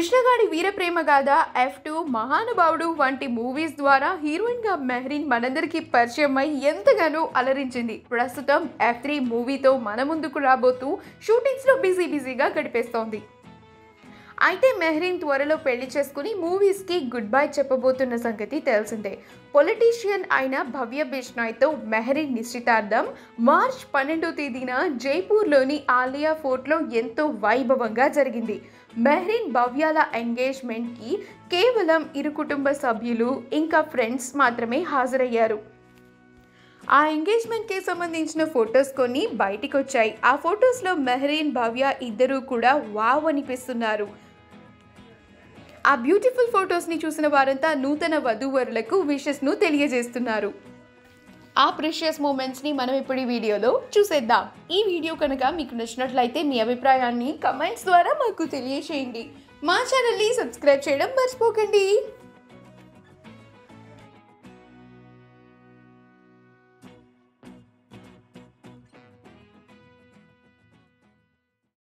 కృష్ణగాడి వీరప్రేమగాథ, F2, మహానుభావుడు వంటి movies ద్వారా హీరోయిన్గా మెహరీన్ మనందరికీ పరిచయమై ఎంతగానో అలరించింది. ప్రస్తుతం F3 మూవీతో మన ముందుకు రాబోతూ షూటింగ్స్లో బిజీగా గడిపేస్తోంది. అయితే మెహరీన్ త్వరలో పెళ్లి చేసుకుని మూవీస్కి గుడ్ బై చెప్పబోతున్న సంగతి తెలిసిందే. పొలిటీషియన్ అయిన భవ్య బిష్నాయ్తో మెహరీన్ నిశ్చితార్థం మార్చ్ 12వ తేదీన జైపూర్లోని ఆలియా ఫోర్ట్లో ఎంతో వైభవంగా జరిగింది. మెహరీన్ భవ్యాల ఎంగేజ్మెంట్కి కేవలం ఇరు కుటుంబ సభ్యులు ఇంకా ఫ్రెండ్స్ మాత్రమే హాజరయ్యారు. ఆ ఎంగేజ్మెంట్కి సంబంధించిన ఫొటోస్ కొన్ని బయటికి వచ్చాయి. ఆ ఫొటోస్లో మెహరీన్, భవ్య ఇద్దరూ కూడా వావ్ అనిపిస్తున్నారు. ఆ బ్యూటిఫుల్ ఫొటోస్ని చూసిన వారంతా నూతన వధూవరులకు విషెస్ను తెలియజేస్తున్నారు. ఆ ప్రెషియస్ మూమెంట్స్ని మనం ఇప్పుడు ఈ వీడియోలో చూసేద్దాం. ఈ వీడియో కనుక మీకు నచ్చినట్లయితే మీ అభిప్రాయాన్ని కమెంట్స్ ద్వారా మాకు తెలియజేయండి. మా ఛానల్ని సబ్స్క్రైబ్ చేయడం మర్చిపోకండి.